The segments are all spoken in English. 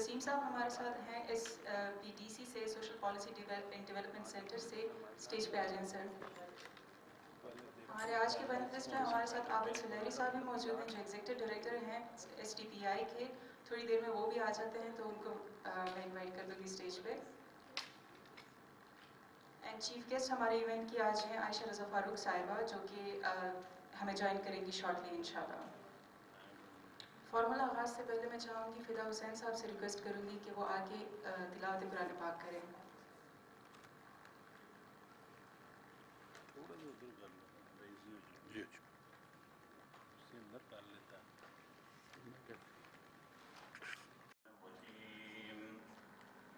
وسیم صاحب ہمارے ساتھ ہیں اس پی ٹی سی سے، سوشل پالیسی ڈیولپمنٹ سینٹر سے. اسٹیج پہ آ جائیں سر. ہمارے آج کے پینلسٹ ہیں ہمارے ساتھ عابد سلیری صاحب بھی موجود ہیں جو ایگزیکٹو ڈائریکٹر ہیں ایس ٹی پی آئی کے. تھوڑی دیر میں وہ بھی آ جاتے ہیں تو ان کو میں انوائٹ کر دوں گی اسٹیج پہ. اینڈ چیف گیسٹ ہمارے ایونٹ کی آج ہیں عائشہ رضا فاروق صاحبہ جو کہ ہمیں جوائن کریں گی شارٹلی انشاءاللہ. فارمل آغاز سے پہلے میں چاہوں گی فدا حسین صاحب سے ریکویسٹ کروں گی کہ وہ آگے تلاوت قرآن پاک کریں. تھوڑا سا ادھر کر لو ایزی ہو جائے. جی اچھا اس سے اندر کر لیتا ہے.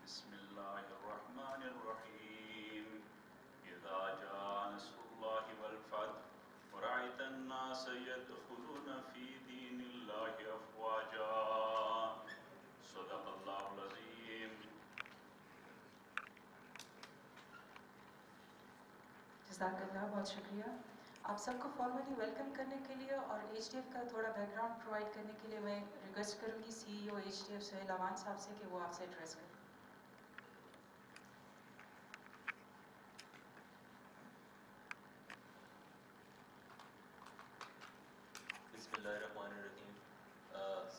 بسم اللہ الرحمن الرحیم. اذا جاء نصر اللہ والفتح ورأيت الناس يدخلون في دين الله أفواجا. صدق اللہ العظیم. جزاک اللہ، بہت شکریہ. آپ سب کو فارملی ویلکم کرنے کے لیے اور ایچ ڈی ایف کا تھوڑا بیک گراؤنڈ پرووائڈ کرنے کے لیے میں ریکویسٹ کروں گی C E O H D F Sohail Aman sahib سے کہ وہ آپ سے ایڈریس کریں. بسم اللہ الرحمن الرحیم.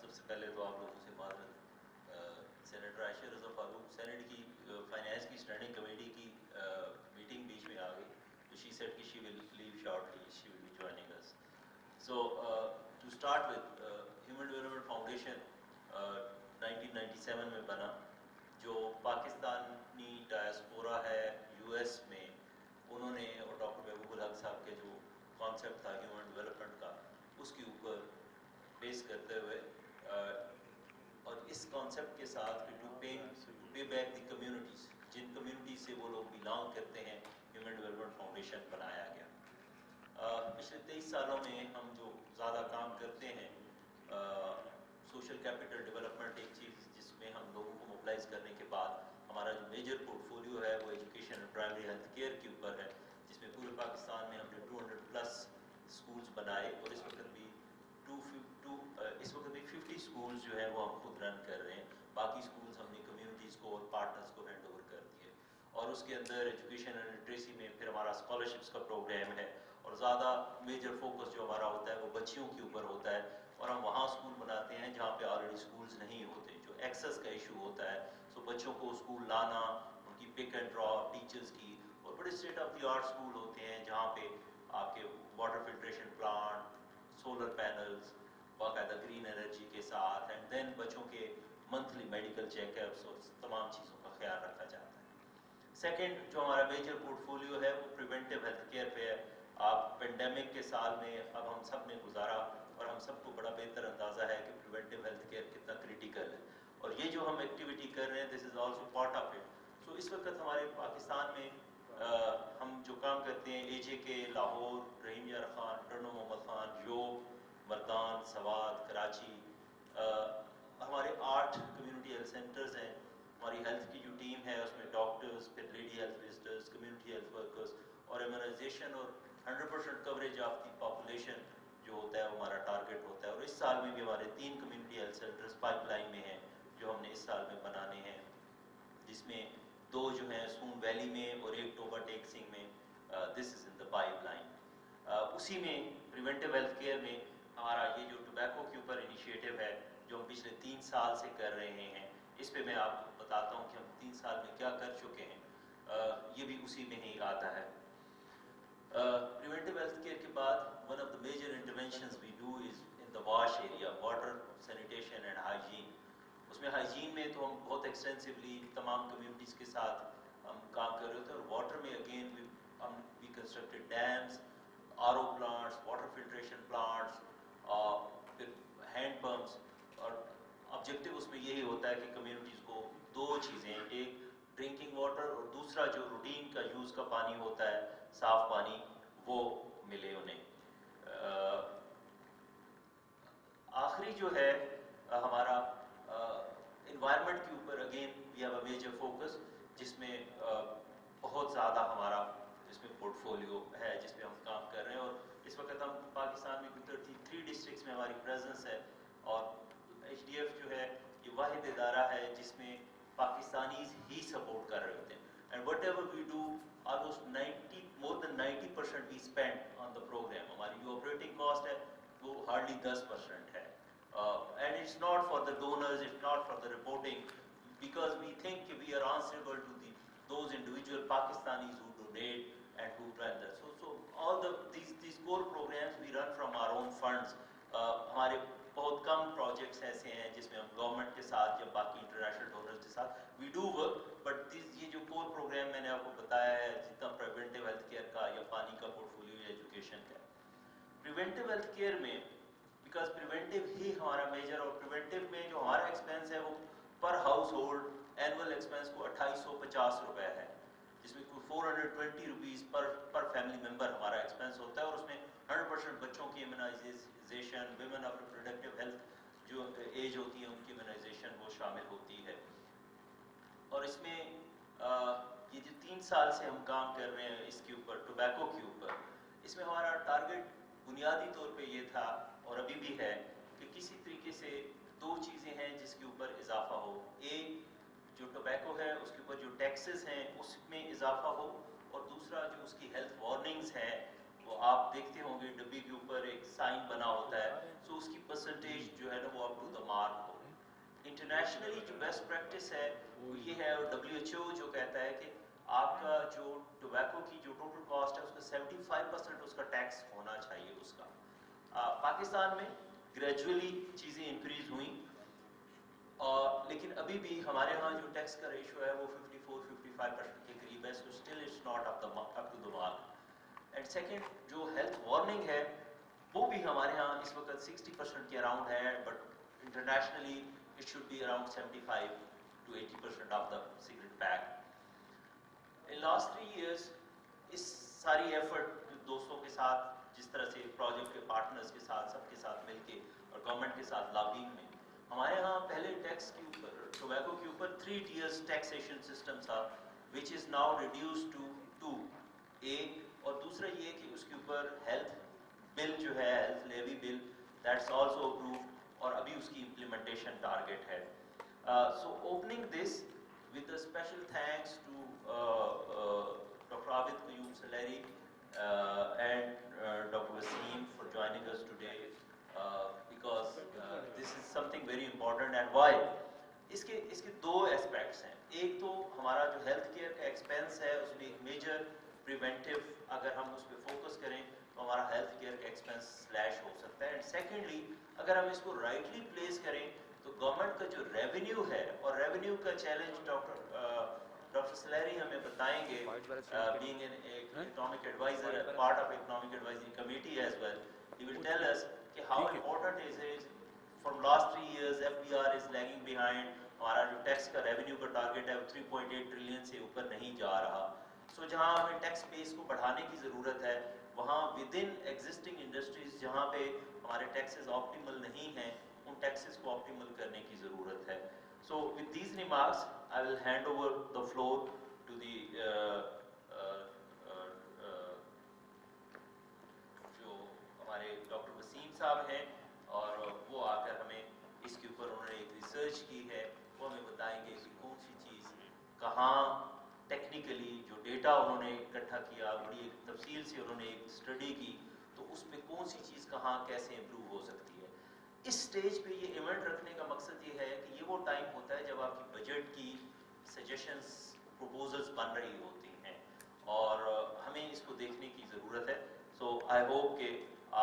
سب سے پہلے تو آپ لوگوں سے معذرت. سینیٹر عائشہ رضا فاروق سینٹ کی فائنانس کی اسٹینڈنگ کمیٹی کی میٹنگ بیچ میں آ گئی. She said she will leave shortly. She will be joining us. So to start with, Human Development Foundation 1997 میں بنا. جو پاکستانی ڈائسپورا ہے یو ایس میں، انہوں نے اور ڈاکٹر محبوب الحق صاحب کے جو کانسیپٹ تھا ہیومن ڈیولپمنٹ کا، اس کے اوپر بیس کرتے ہوئے اور اس کانسیپٹ کے ساتھ to pay back the communities, جن کمیونٹیز سے وہ لوگ بلانگ کرتے ہیں، ہیومن ڈیولپمنٹ فاؤنڈیشن بنایا گیا. پچھلے 23 سالوں میں ہم جو زیادہ کام کرتے ہیں، سوشل کیپٹل ڈیولپمنٹ ایک چیز جس میں ہم لوگوں کو موبلائز کرنے کے بعد ہمارا جو میجر پورٹ فولیو ہے وہ education and primary health care کے اوپر ہے، جس میں پورے پاکستان میں ہم نے 200+ اسکولز بنائے اور اس وقت بھی 50 اسکولز جو ہیں وہ ہم خود رن کر رہے ہیں. باقی اسکولز ہم نے کمیونٹیز کو اور پارٹنرز کو ہینڈ اوور کر دیے. اور اس کے اندر ایجوکیشن اینڈ لٹریسی میں پھر ہمارا اسکالرشپس کا پروگرام ہے، اور زیادہ میجر فوکس جو ہمارا ہوتا ہے وہ بچیوں کے اوپر ہوتا ہے. اور ہم وہاں اسکول بناتے ہیں جہاں پہ آلریڈی اسکولز نہیں ہوتے، جو ایکسیس کا ایشو ہوتا ہے. سو بچوں کو اسکول لانا، ان کی پک اینڈ ڈرا ٹیچرز کی، اور بڑے state of the art school ہوتے ہیں جہاں پہ آپ کے water filtration plant, solar panels, باقاعدہ گرین انرجی کے ساتھ، اینڈ دین بچوں کے منتھلی میڈیکل چیک اپس اور تمام چیزوں کا خیال رکھا جاتا ہے. سیکنڈ جو ہمارا میجر پورٹ فولیو ہے وہ پریونٹیو ہیلتھ کیئر پہ ہے. آپ پینڈیمک کے سال میں اب ہم سب نے گزارا اور ہم سب کو بڑا بہتر اندازہ ہے کہ پریونٹیو ہیلتھ کیئر کتنا کریٹیکل ہے، اور یہ جو ہم ایکٹیویٹی کر رہے ہیں this is also part of it. So اس وقت ہمارے پاکستان میں ہم جو کام کرتے ہیں اے جے کے، لاہور، رحیم یار خان، ٹرنو محمد خان، یوب، مردان، سوات، کراچی، ہمارے 8 کمیونٹی ہیلتھ سینٹرز ہیں. ہماری ہیلتھ کی جو ٹیم ہے اس میں ڈاکٹرز، پھر lady health visitors, community health workers, اور امیونائزیشن اور 100% کوریج آف دی پاپولیشن جو ہوتا ہے وہ ہمارا ٹارگٹ ہوتا ہے. اور اس سال میں بھی ہمارے 3 community health centres pipe line میں ہیں جو ہم نے اس سال میں بنانے ہیں، جس میں 2 جو ہیں سون ویلی میں اور 1 ٹوبا ٹیک سنگھ میں. دس از ان دا پائپ لائن. اسی میں پریونٹیو ہیلتھ کیئر میں ہمارا یہ جو ٹوبیکو کے اوپر انیشیٹو ہے جو ہم پچھلے 3 سال سے کر رہے ہیں، اس پہ میں آپ کو بتاتا ہوں کہ ہم 3 سال میں کیا کر چکے ہیں. یہ بھی اسی میں ہی آتا ہے. پریونٹیو ہیلتھ کیئر کے بعد one of the major interventions we do is in the واش area, water sanitation and hygiene. اس میں ہائیجین میں تو ہم بہت ایکسٹینسولی تمام کمیونٹیز کے ساتھ ہم کام کر رہے ہوتے ہیں، اور واٹر میں again we constructed dams, R O plants, water filtration plants, پھر ہینڈ پمپس. اور آبجیکٹو اس میں یہی ہوتا ہے کہ کمیونٹیز کو 2 چیزیں، ایک ڈرنکنگ واٹر اور دوسرا جو روٹین کا یوز کا پانی ہوتا ہے صاف پانی، وہ ملے انہیں. آخری جو ہے ہمارا انوائرمنٹ کے اوپر again we have a major focus, جس میں بہت زیادہ ہمارا اس میں پورٹ فولیو ہے جس میں ہم کام کر رہے ہیں. اور اس وقت ہم پاکستان میں 33 ڈسٹرکٹس میں ہماری پریزنس ہے، اور ایچ ڈی ایف جو ہے یہ واحد ادارہ ہے جس میں پاکستانیز ہی سپورٹ کر رہے ہوتے ہیں. And whatever we do almost 90% we spend on the program. ہماری جو آپریٹنگ کاسٹ ہے وہ ہارڈلی 10% ہے. And it's not for the donors, it's not for the reporting, because we think we are answerable to those individual Pakistanis who donate and who run that. So all these core programs we run from our own funds. ہمارے بہت کم projects ایسے ہیں جس میں ہم government کے ساتھ یا باقی انٹرنیشنل ڈونرز کے ساتھ وی ڈو ورک, بٹ یہ جو کور پروگرام میں نے آپ کو بتایا ہے جتنا پریونٹیو ہیلتھ کیئر کا یا پانی کا پورٹ فولیو یا ایجوکیشن کا, پریونٹیو ہیلتھ کیئر میں بیکاز پریونٹیو ہی ہمارا میجر, اور پریونٹیو میں جو ہمارا ایکسپینس ہے وہ پر ہاؤس ہولڈ اینول ایکسپینس کو 2850 روپے ہے, جس میں کوئی 420 روپیز پر فیملی ممبر ہمارا ایکسپینس ہوتا ہے, اور اس میں 100% بچوں کی immunisation, women of reproductive health جو ایج ہوتی ہے ان کی امیونائزیشن وہ شامل ہوتی ہے. اور اس میں یہ جو 3 سال سے ہم کام کر رہے ہیں اس کے اوپر, ٹوبیکو کے اوپر, اس میں ہمارا ٹارگٹ بنیادی طور پہ یہ تھا اور ابھی بھی ہے کہ کسی طریقے سے 2 چیزیں ہیں جس کے اوپر اضافہ ہو. ایک جو ٹوبیکو ہے اس کے اوپر جو ٹیکسز ہیں اس میں اضافہ ہو, اور دوسرا جو اس کی ہیلتھ وارننگز ہیں وہ آپ دیکھتے ہوں گے ڈبی کے اوپر ایک سائن بنا ہوتا ہے, سو اس کی پرسنٹیج جو ہے نا وہ اپ ٹو دا مارک ہو. انٹرنیشنلی جو بیسٹ پریکٹس ہے وہ یہ ہے, اور WHO جو کہتا ہے کہ آپ کا جو ٹوبیکو کی جو ٹوٹل کاسٹ ہے اس کا 75% اس کا ٹیکس ہونا چاہیے اس کا. پاکستان میں گریجولی چیزیں انکریز ہوئیں, لیکن ابھی بھی ہمارے ہاں جو ٹیکس کا ریشو ہے وہ 54-55% کے قریب ہے, so still it's not up to the mark. And second جو ہیلتھ وارننگ ہے وہ بھی ہمارے ہاں اس وقت 60% کے اراؤنڈ ہے, but internationally it should be around 75-80% of the cigarette pack. In last 3 years اس ساری ایفرٹ دوستوں کے ساتھ, جس طرح سے پروجیکٹ کے پارٹنرز کے ساتھ, سب کے ساتھ مل کے, اور گورنمنٹ کے ساتھ لابینگ میں, ہمارے ہاں پہلے ٹیکس کے اوپر, ٹوبیکو کے اوپر 3 tiers ٹیکسیشن سسٹم تھا, which is now reduced to 2. ایک, اور دوسرا یہ کہ اس کے اوپر ہیلتھ بل جو ہے, health levy bill, that's also approved, اور ابھی اس کی امپلیمنٹیشن ٹارگیٹ ہے. سو opening this with a special thanks to Dr. Abid Qayyum Saleri and Dr. Wasim for joining us today, because this is something very important. And why? اس کے 2 aspects ہیں. ایک تو ہمارا جو ہیلتھ کیئر کا expense ہے اس میں ایک میجر پریونٹیو, اگر ہم اس پہ فوکس کریں تو ہمارا ہیلتھ کیئر کا ایکسپینس سلیش ہو سکتا ہے. اینڈ سیکنڈلی اگر ہم اس کو رائٹلی پلیس کریں تو گورنمنٹ کا جو ریونیو ہے, اور ریونیو کا چیلنج ڈاکٹر سلیری ہمیں بتائیں گے, being an economic advisor, part of economic advisory committee as well, he will tell us کہ how important is it. From last 3 years FBR is lagging behind, ہمارا جو ٹیکس کا ریونیو کا target ہے 3.8 trillion سے اوپر نہیں جا رہا. سو جہاں ہمیں ٹیکس بیس کو بڑھانے کی ضرورت ہے, وہاں ود ان ایگزسٹنگ انڈسٹریز جہاں پہ ہمارے ٹیکسز آپٹیمل نہیں ہیں, ان ٹیکسز کو آپٹیمل کرنے کی ضرورت ہے. So with these remarks, I will hand over the floor to the جو ہمارے ڈاکٹر وسیم صاحب ہیں, اور وہ آ کر ہمیں اس کے اوپر انہوں نے ایک ریسرچ کی ہے, وہ ہمیں بتائیں گے کہ کون سی چیز کہاں ٹیکنیکلی جو ڈیٹا انہوں نے اکٹھا کیا, بڑی ایک تفصیل سے انہوں نے ایک اسٹڈی کی, تو اس پہ کون سی چیز کہاں کیسے امپروو ہو سکتی ہے. اس سٹیج پہ یہ ایونٹ رکھنے کا مقصد یہ ہے کہ یہ وہ ٹائم ہوتا ہے جب آپ کی بجٹ کی سجیشنز, پروپوزلز بن رہی ہوتی ہیں, اور ہمیں اس کو دیکھنے کی ضرورت ہے. سو آئی ہوپ کہ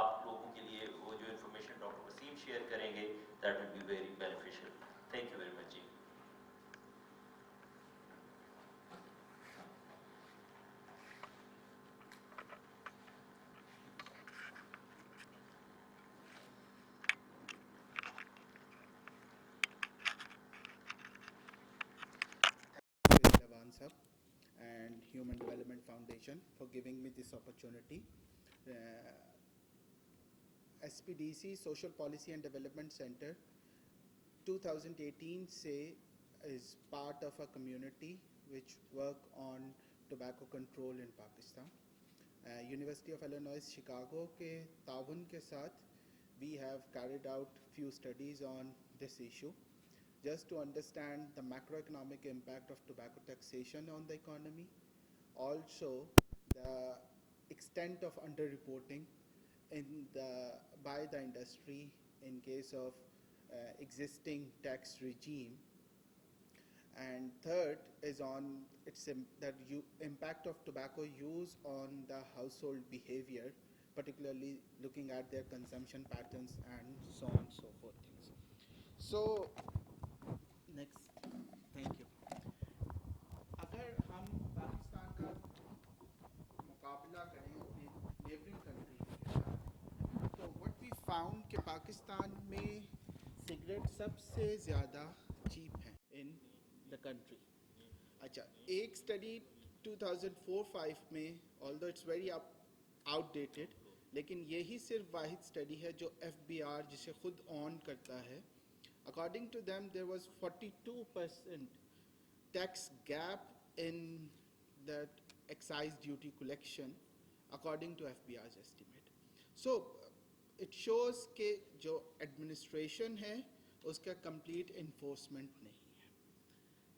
آپ لوگوں کے لیے وہ جو انفارمیشن ڈاکٹر وسیم شیئر کریں گے that will be very beneficial. Thank you very much جی. And Human Development Foundation for giving me this opportunity. SPDC Social Policy and Development Center 2018 se is part of a community which work on tobacco control in Pakistan. University of Illinois Chicago ke taawun ke saath we have carried out few studies on this issue. just to understand the macroeconomic impact of tobacco taxation on the economy, also the extent of underreporting by the industry in case of existing tax regime, and third is on impact of tobacco use on the household behavior, particularly looking at their consumption patterns and so on and so forth things. So next, thank you. अगर हम पाकिस्तान का मुकाबला करें अपने neighbouring country के साथ, तो what we found कि पाकिस्तान में सिगरेट सबसे ज़्यादा चीप हैं in the country. अच्छा, एक स्टडी 2004-5 में, although it's very outdated, लेकिन यही सिर्फ वाहिद स्टडी है जो FBR जिसे खुद ऑन करता है. According to them, there was 42% tax gap in that excise duty collection, according to FBR's estimate. So it shows कि जो administration है उसका complete enforcement नहीं है.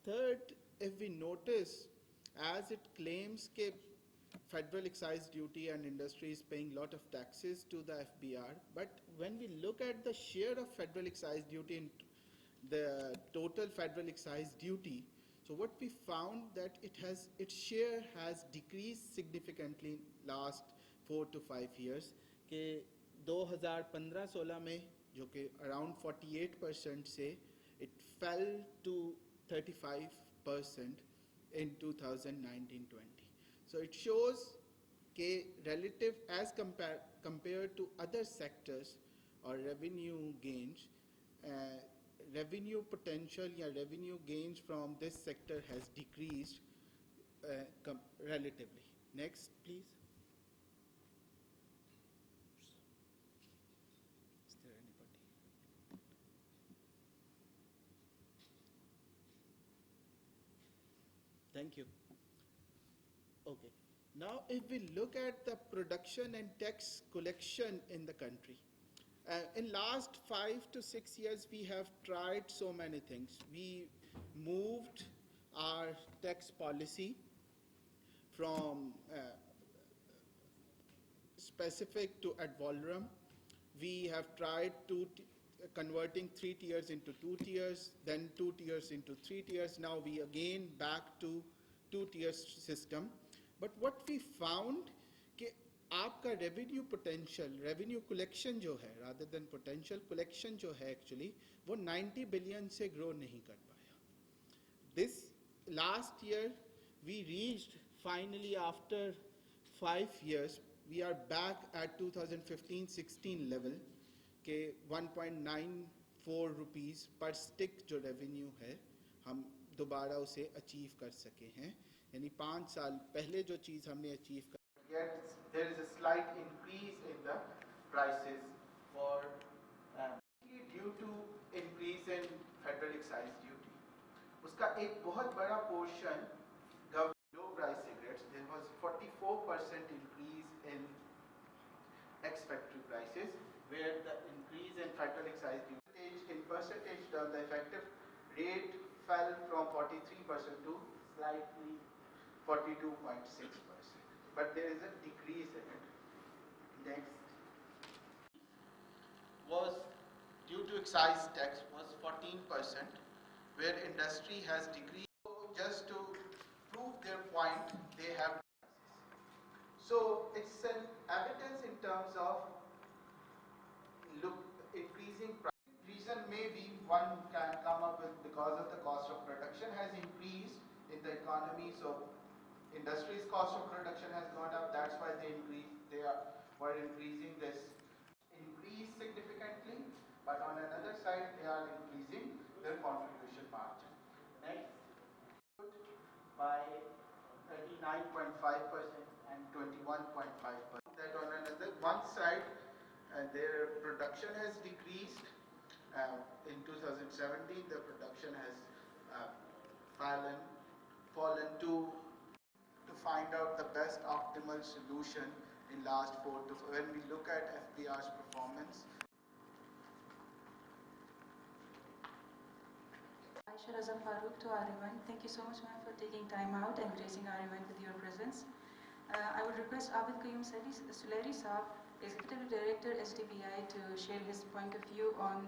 Third, if we notice, as it claims कि federal excise duty and industry is paying lot of taxes to the FBR, but when we look at the share of federal excise duty in the total federal excise duty, so what we found that its share has decreased significantly in last 4 to 5 years. कि 2015-16 में जो कि around 48% से it fell to 35% in 2019-20. So it shows कि relative as compared to other sectors or revenue gains, revenue potential या revenue gains from this sector has decreased relatively. Next, please. Is there anybody? Thank you. Okay. Now, if we look at the production and tax collection in the country, in last 5 to 6 years, we have tried so many things. We moved our tax policy from specific to ad valorem. We have tried converting 3 tiers into 2 tiers, then 2 tiers into 3 tiers. Now we again back to 2 tiers system. But what we found कि आपका revenue potential, revenue collection जो है, rather than potential collection जो है actually, वो 90 billion से grow नहीं कर पाया. This last year we reached finally after 5 years, we are back at 2015-16 level के 1.94 rupees per stick जो रेवेन्यू है, हम दोबारा उसे अचीव कर सके हैं. यानी 5 साल पहले जो चीज़ हमने अचीव कर, yet there is a slight increase in the prices for due to increase in federal excise duty. उसका एक बहुत बड़ा portion low price cigarettes. There was 44% increase in ex-factory prices, where the increase in federal excise duty in percentage terms, the effective rate fell from 43% to slightly 42.6%. But there is a decrease in it. Next was due to excise tax was 14%, where industry has decreased. So just to prove their point, they have. So it's an evidence in terms of increasing price. Reason maybe one can come up with because of the cost of production has increased in the economy. So industry's cost of production has gone up. That's why they were increasing this. Increase significantly, but on another side they are increasing their contribution margin. Next, by 39.5% and 21.5%. That on another one side, their production has decreased. In 2017, the production has fallen to find out the best optimal solution in last 4 to when we look at FBR's performance. Aisha Raza Farooq to our event. Thank you so much, ma'am, for taking time out and gracing our event with your presence. I would request Abid Qayyum Suleri Saab, Executive Director SDBI, to share his point of view on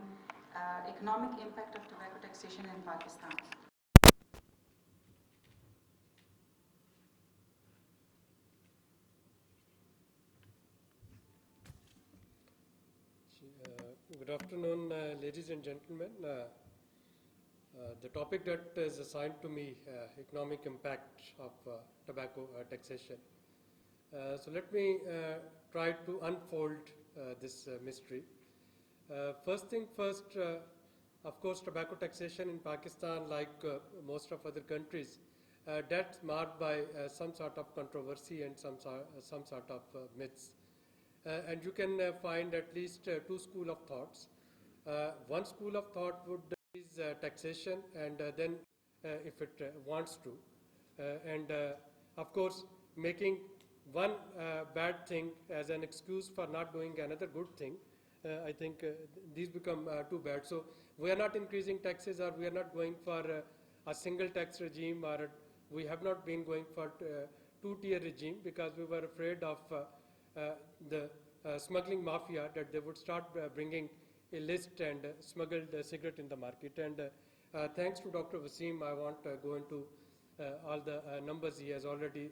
economic impact of tobacco taxation in Pakistan. Good afternoon, ladies and gentlemen. The topic that is assigned to me, economic impact of tobacco taxation. So let me try to unfold this mystery. First thing first, of course, tobacco taxation in Pakistan, like most of other countries, that's marked by some sort of controversy and some sort of myths. And you can find at least two schools of thoughts. One school of thought would is taxation, and then if it wants to. And of course, making one bad thing as an excuse for not doing another good thing, I think these become too bad. So we are not increasing taxes, or we are not going for a single tax regime, or we have not been going for two-tier regime, because we were afraid of the smuggling mafia, that they would start bringing illicit and smuggled cigarette in the market. And thanks to Dr. Wasim, I won't go into all the numbers. He has already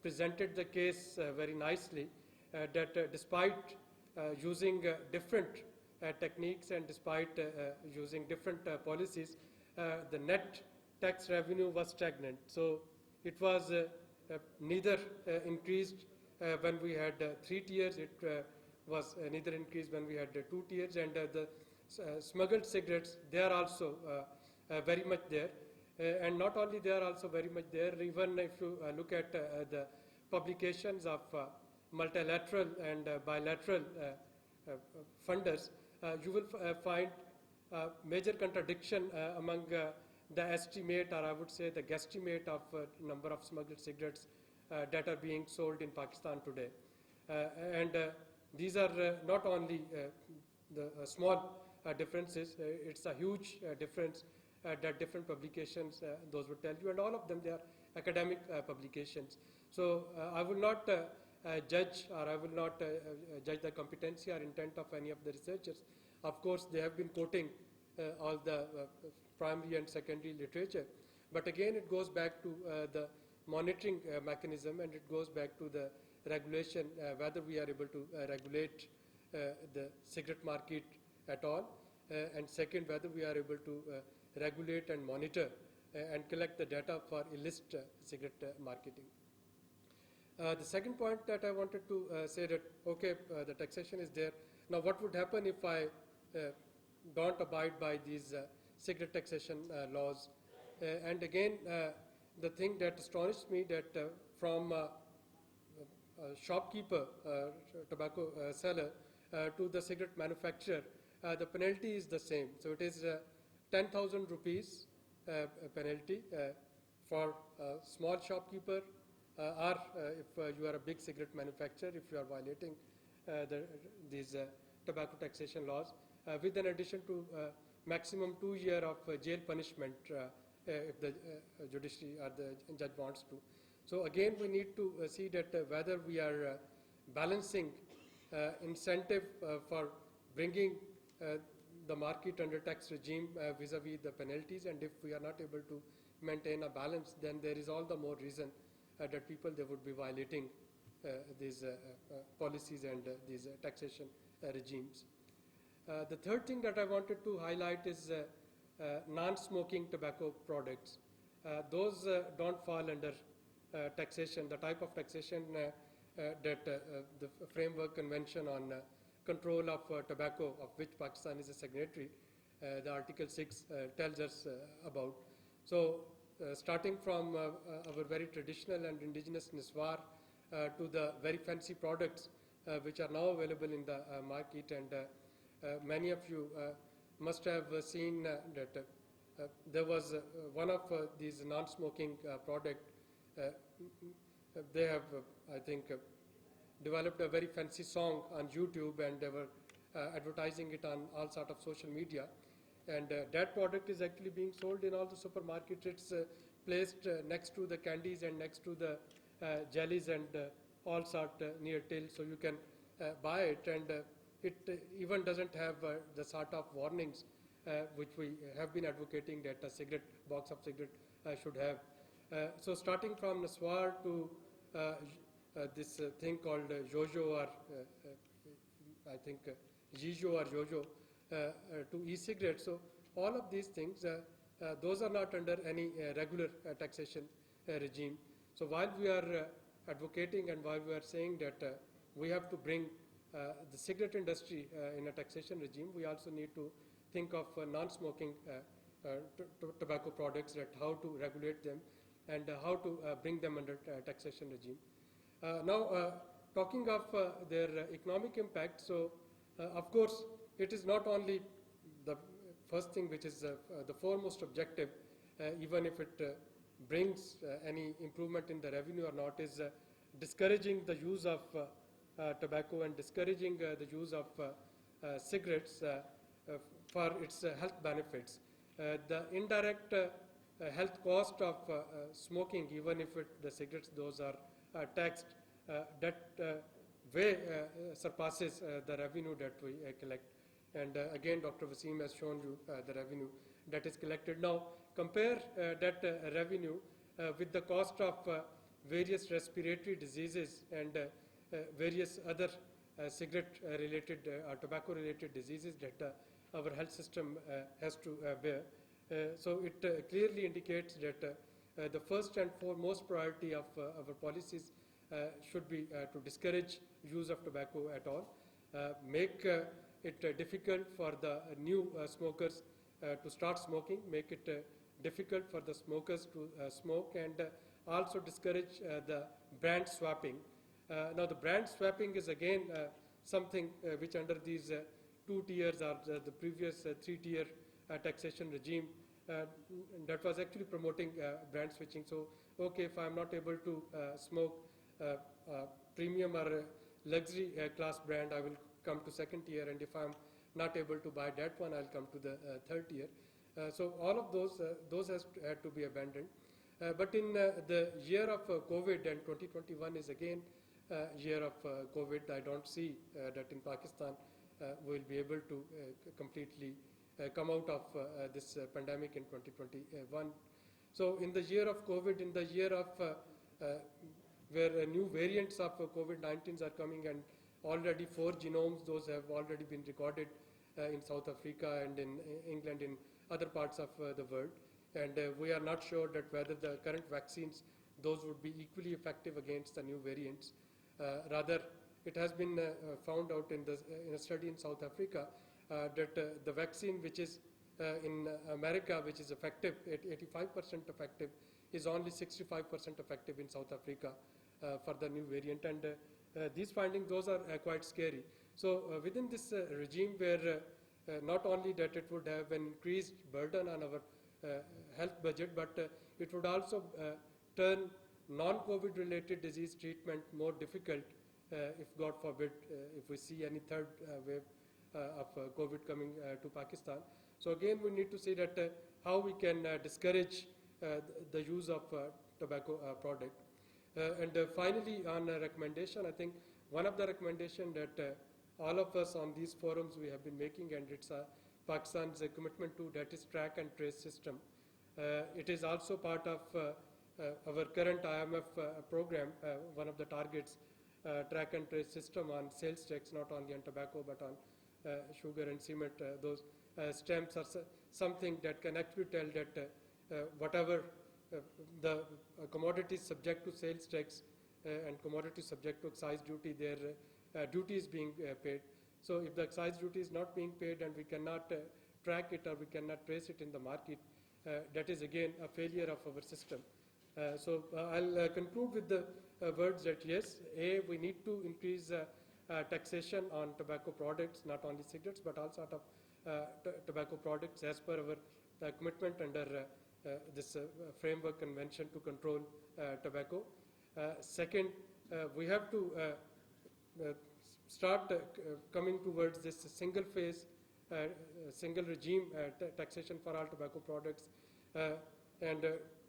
presented the case very nicely, that despite using different techniques, and despite using different policies, the net tax revenue was stagnant. So it was neither increased when we had 3 tiers, it was neither increased when we had 2 tiers, and the smuggled cigarettes, they are also very much there. And not only they are also very much there, even if you look at the publications of multilateral and bilateral funders, you will find major contradiction among the estimate, or I would say the guesstimate, of number of smuggled cigarettes that are being sold in Pakistan today. And these are not only the small differences, it's a huge difference that different publications, those would tell you, and all of them, they are academic publications. So I will not judge, or I will not judge the competency or intent of any of the researchers. Of course, they have been quoting all the primary and secondary literature. But again, it goes back to the monitoring mechanism, and it goes back to the regulation, whether we are able to regulate the cigarette market at all, and second, whether we are able to regulate and monitor and collect the data for illicit cigarette marketing. The second point that I wanted to say, that okay, the taxation is there. Now what would happen if I don't abide by these cigarette taxation laws? And again, the thing that astonished me, that from shopkeeper, tobacco seller, to the cigarette manufacturer, the penalty is the same. So it is 10,000 rupees penalty for a small shopkeeper, or if you are a big cigarette manufacturer, if you are violating these tobacco taxation laws, with an addition to maximum 2 years of jail punishment if the judiciary or the judge wants to. So again, we need to see that whether we are balancing incentive for bringing the market under tax regime vis-a-vis the penalties, and if we are not able to maintain a balance, then there is all the more reason that people, they would be violating these policies and these taxation regimes. The third thing that I wanted to highlight is non-smoking tobacco products. Those don't fall under taxation, the type of taxation that the Framework Convention on Control of Tobacco, of which Pakistan is a signatory, the Article 6 tells us about. So starting from our very traditional and indigenous niswar to the very fancy products which are now available in the market, and many of you must have seen that there was one of these non-smoking product. They have, I think, developed a very fancy song on YouTube, and they were advertising it on all sort of social media. and that product is actually being sold in all the supermarkets. It's placed next to the candies and next to the jellies and all sort near till, so you can buy it, and it even doesn't have the sort of warnings which we have been advocating that a box of cigarette should have. So starting from Naswar to this thing called Jojo or I think Jijo or Jojo to e-cigarettes. So all of these things, those are not under any regular taxation regime. So while we are advocating and while we are saying that we have to bring the cigarette industry in a taxation regime, we also need to think of non-smoking tobacco products, that how to regulate them and how to bring them under taxation regime. Now, talking of their economic impact, so of course it is not only the first thing which is the foremost objective, even if it brings any improvement in the revenue or not, is discouraging the use of tobacco and discouraging the use of cigarettes for its health benefits. The indirect health cost of smoking, even if the cigarettes, those are taxed, that way surpasses the revenue that we collect. And again, Dr. Wasim has shown you the revenue that is collected. Now, compare that revenue with the cost of various respiratory diseases and various other cigarette-related or tobacco-related diseases that our health system has to bear. So it clearly indicates that the first and foremost priority of our policies should be to discourage use of tobacco at all, make it difficult for the new smokers to start smoking, make it difficult for the smokers to smoke, and also discourage the brand swapping. Now, the brand swapping is again something which under these 2 tiers or the previous 3-tier taxation regime that was actually promoting brand switching. So, okay, if I'm not able to smoke premium or luxury class brand, I will come to 2nd tier, and if I'm not able to buy that one, I'll come to the 3rd tier. So all of those had to be abandoned. But in the year of COVID, and 2021 is again year of COVID, I don't see that in Pakistan we'll be able to completely come out of this pandemic in 2021. So in the year of COVID, in the year of where new variants of COVID-19 are coming, and already 4 genomes, those have already been recorded in South Africa and in England, in other parts of the world. And we are not sure that whether the current vaccines, those would be equally effective against the new variants. Rather, it has been found out in a study in South Africa that the vaccine which is in America, which is effective, 85% effective, is only 65% effective in South Africa for the new variant. And these findings, those are quite scary. So within this regime, where not only that it would have an increased burden on our health budget, but it would also turn non-COVID related disease treatment more difficult if, God forbid, if we see any 3rd wave of COVID coming to Pakistan. So again, we need to see that how we can discourage the use of tobacco product. And finally, on a recommendation, I think one of the recommendations that all of us on these forums we have been making, and it's Pakistan's commitment to, that is track and trace system. It is also part of our current IMF program, one of the targets, track and trace system on sales tax, not only on tobacco but on sugar and cement. Those stamps are something that can actually tell that whatever the commodities subject to sales tax and commodities subject to excise duty, their duty is being paid. So if the excise duty is not being paid and we cannot track it or we cannot trace it in the market, that is again a failure of our system. So I'll conclude with the words that yes, we need to increase taxation on tobacco products, not only cigarettes but all sort of tobacco products as per our commitment under this framework convention to control tobacco. Second, we have to start coming towards this single phase single regime taxation for all tobacco products, and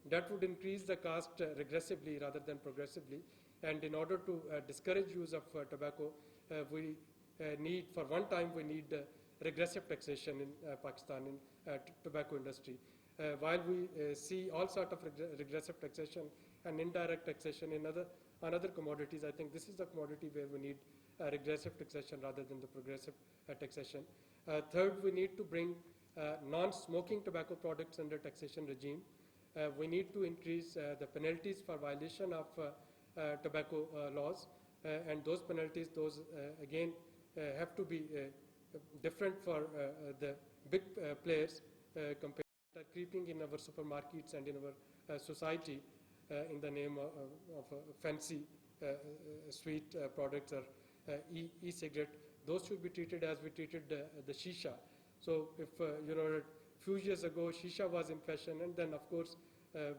that would increase the cost regressively rather than progressively. And in order to discourage use of tobacco, we need, for one time, we need regressive taxation in Pakistan in tobacco industry. While we see all sort of regressive taxation and indirect taxation in other commodities, I think this is the commodity where we need regressive taxation rather than the progressive taxation. Third, we need to bring non-smoking tobacco products under taxation regime. We need to increase the penalties for violation of tobacco laws, and those penalties, again, have to be different for the big players compared to creeping in our supermarkets and in our society in the name of fancy sweet products or e-cigarette. Those should be treated as we treated the shisha. So if, a few years ago, shisha was in fashion, and then, of course,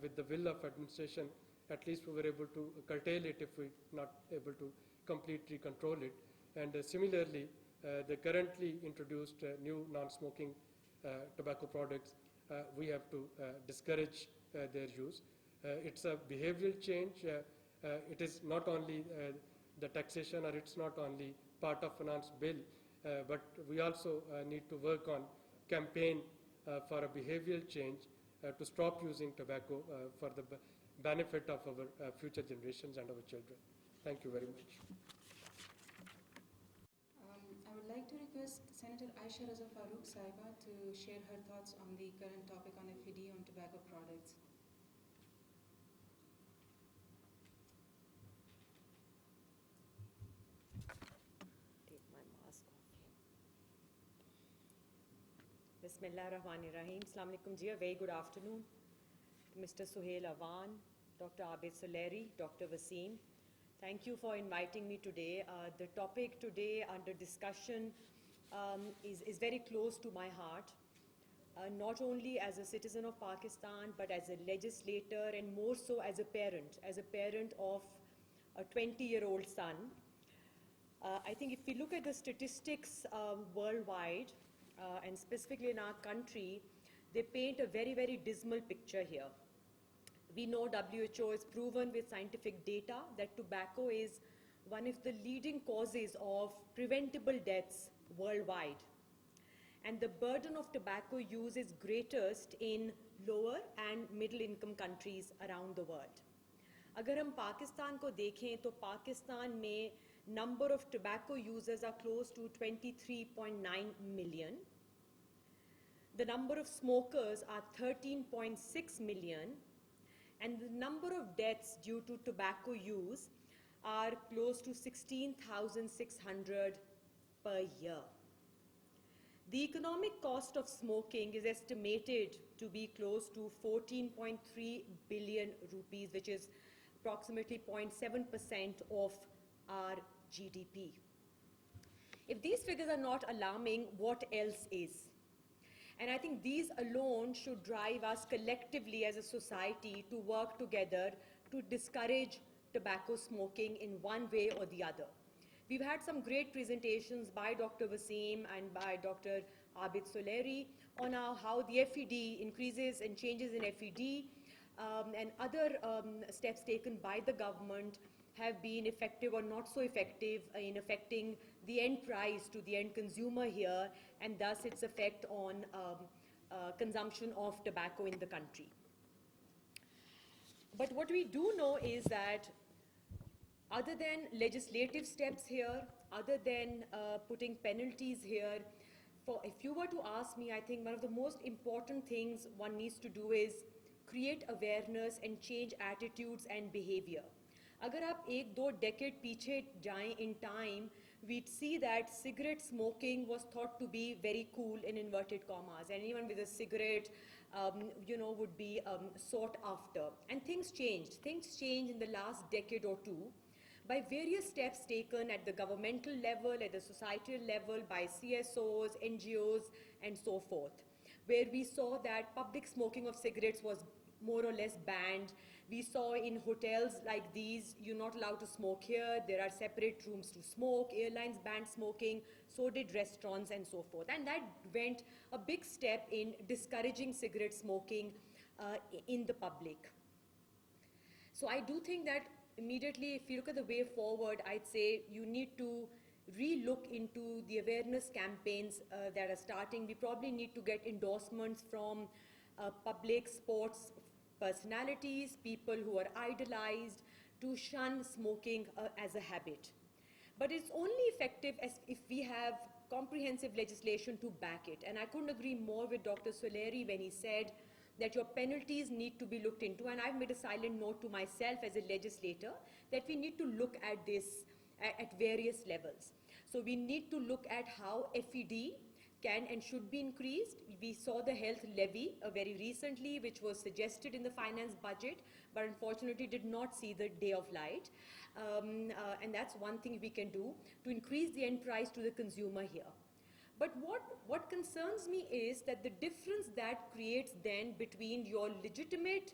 with the will of administration, at least we were able to curtail it if we're not able to completely control it. And similarly, the currently introduced new non-smoking tobacco products, we have to discourage their use. It's a behavioral change. It is not only the taxation, or it's not only part of finance bill, but we also need to work on campaign for a behavioral change to stop using tobacco for the benefit of our future generations and our children. Thank you very much. I would like to request Senator Aisha Raza Farooq Sahiba to share her thoughts on the current topic on FED on tobacco products. Take my mask off here. Bismillah ar-Rahman ar-Rahim. Assalamu alaikum ji. A very good afternoon to Mr. Suhail Awan, Dr. Abid Suleri, Dr. Wasim. Thank you for inviting me today. The topic today under discussion is very close to my heart, not only as a citizen of Pakistan, but as a legislator, and more so as a parent of a 20-year-old son. I think if we look at the statistics worldwide, and specifically in our country, they paint a very, very dismal picture here. We know WHO has proven with scientific data that tobacco is one of the leading causes of preventable deaths worldwide. And the burden of tobacco use is greatest in lower and middle income countries around the world. अगर हम पाकिस्तान को देखें तो पाकिस्तान में number of tobacco users are close to 23.9 million. The number of smokers are 13.6 million. And the number of deaths due to tobacco use are close to 16,600 per year. The economic cost of smoking is estimated to be close to 14.3 billion rupees, which is approximately 0.7% of our GDP. If these figures are not alarming, what else is? And I think these alone should drive us collectively as a society to work together to discourage tobacco smoking in one way or the other. We've had some great presentations by Dr. Wasim and by Dr. Abid Suleri on how the FED increases and changes in FED and other steps taken by the government have been effective or not so effective in affecting the end price to the end consumer here, and thus its effect on consumption of tobacco in the country. But what we do know is that other than legislative steps here, other than putting penalties here, if you were to ask me, I think one of the most important things one needs to do is create awareness and change attitudes and behavior. अगर आप एक दो decade पीछे जाएं in time, we'd see that cigarette smoking was thought to be very cool in inverted commas. Anyone with a cigarette, would be sought after. And things changed. Things changed in the last decade or two by various steps taken at the governmental level, at the societal level, by CSOs, NGOs, and so forth, where we saw that public smoking of cigarettes was more or less banned. We saw in hotels like these, you're not allowed to smoke here, there are separate rooms to smoke, airlines banned smoking, so did restaurants and so forth. And that went a big step in discouraging cigarette smoking in the public. So I do think that immediately, if you look at the way forward, I'd say you need to re-look into the awareness campaigns that are starting. We probably need to get endorsements from public sports personalities, people who are idolized, to shun smoking as a habit. But it's only effective as if we have comprehensive legislation to back it. And I couldn't agree more with Dr. Soleri when he said that your penalties need to be looked into. And I've made a silent note to myself as a legislator that we need to look at this at various levels. So we need to look at how FED can and should be increased. We saw the health levy very recently, which was suggested in the finance budget, but unfortunately did not see the day of light. And that's one thing we can do to increase the end price to the consumer here. But what concerns me is that the difference that creates then between your legitimate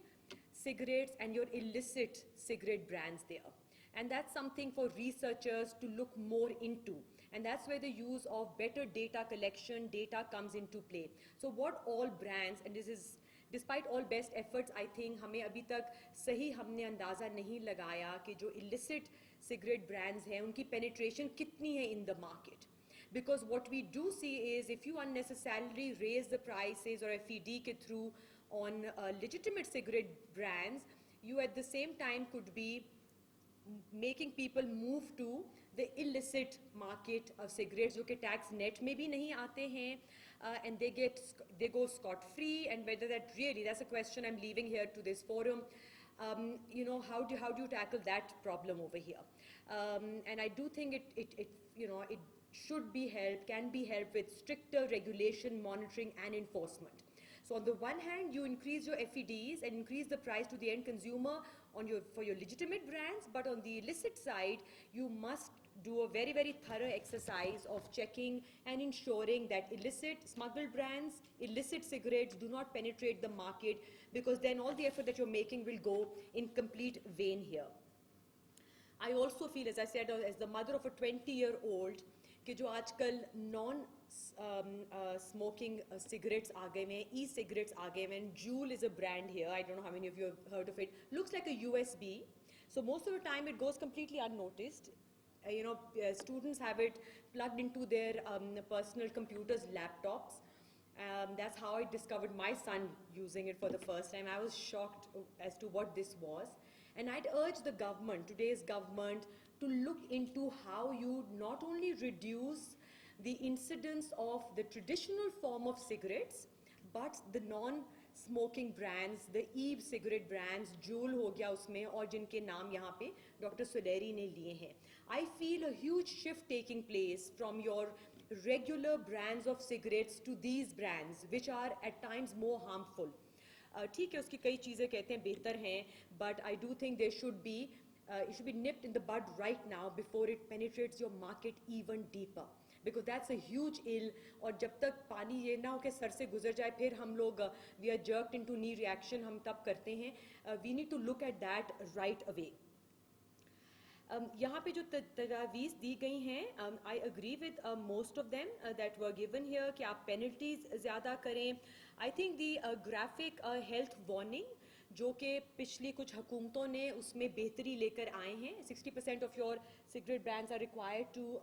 cigarettes and your illicit cigarette brands there. And that's something for researchers to look more into. And that's where the use of better data collection, data comes into play. So what all brands, and this is despite all best efforts, I think हमें अभी तक सही हमने अंदाज़ा नहीं लगाया कि जो illicit cigarette brands हैं उनकी penetration कितनी है in the market. Because what we do see is if you unnecessarily raise the prices or FED ke through on legitimate cigarette brands, you at the same time could be making people move to the illicit market of cigarettes, जो कि tax net में भी नहीं आते हैं, and they go scot free. And whether that really, that's a question I'm leaving here to this forum. You know, how do you tackle that problem over here? And I do think it should be helped, can be helped with stricter regulation, monitoring, and enforcement. So on the one hand, you increase your FEDs and increase the price to the end consumer for your legitimate brands, but on the illicit side, you must do a very, very thorough exercise of checking and ensuring that illicit smuggled brands, illicit cigarettes do not penetrate the market, because then all the effort that you're making will go in complete vain here. I also feel, as I said, as the mother of a 20-year-old, कि जो आजकल non-smoking cigarettes आ गए हैं, e-cigarettes आ गए हैं, and Juul is a brand here. I don't know how many of you have heard of it. Looks like a USB. So most of the time it goes completely unnoticed. Students have it plugged into their personal computers, laptops. That's how I discovered my son using it for the first time. I was shocked as to what this was. And I'd urge the government, today's government, to look into how you not only reduce the incidence of the traditional form of cigarettes, but the non-smoking brands, the e-cigarette brands, Juul हो गया उसमें, और जिनके नाम यहाँ पे Dr. Soleri ने लिए हैं. I feel a huge shift taking place from your regular brands of cigarettes to these brands, which are at times more harmful. ठीक है, उसकी कई चीज़ें कहते हैं बेहतर हैं, but I do think it should be nipped in the bud right now before it penetrates your market even deeper. Because that's a huge ill, और जब तक पानी ये ना हो कि सर से गुजर जाए, फिर हम लोग we are jerked into knee reaction हम तब करते हैं. We need to look at that right away. यहाँ पे जो तजावीज़ दी गई हैं, I agree with most of them that were given here कि आप penalties ज़्यादा करें. I think the graphic health warning जो कि पिछली कुछ हुकूमतों ने उसमें बेहतरी लेकर आए हैं. 60% of your cigarette brands are required to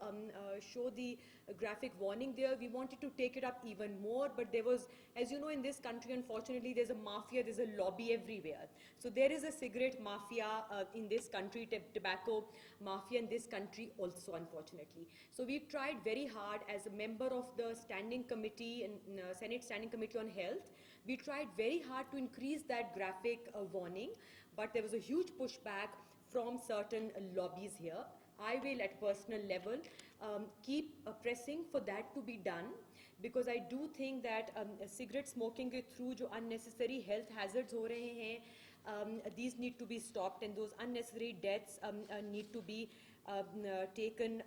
show the graphic warning there. We wanted to take it up even more, but there was, as you know, in this country, unfortunately, there's a mafia, there's a lobby everywhere. So there is a cigarette mafia in this country, tobacco mafia in this country also, unfortunately. So we tried very hard as a member of the standing committee and Senate Standing Committee on Health. We tried very hard to increase that graphic warning, but there was a huge pushback from certain lobbies here. I will, at personal level, keep pressing for that to be done, because I do think that cigarette smoking ke through जो unnecessary health hazards हो रहे हैं, these need to be stopped, and those unnecessary deaths need to be taken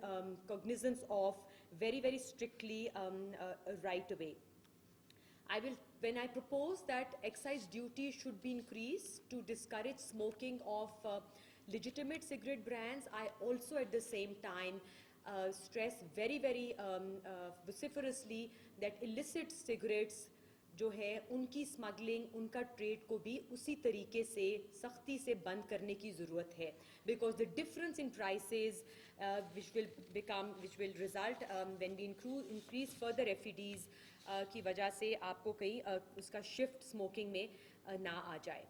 cognizance of very, very strictly right away. I will when I proposed that excise duty should be increased to discourage smoking of legitimate cigarette brands, I also at the same time stress very, very vociferously that illicit cigarettes जो है उनकी smuggling, उनका trade को भी उसी तरीके से सख्ती से बंद करने की ज़रूरत है, because the difference in prices which will result when we increase further FEDs की वजह से आपको कहीं उसका शिफ्ट स्मोकिंग में ना आ जाए.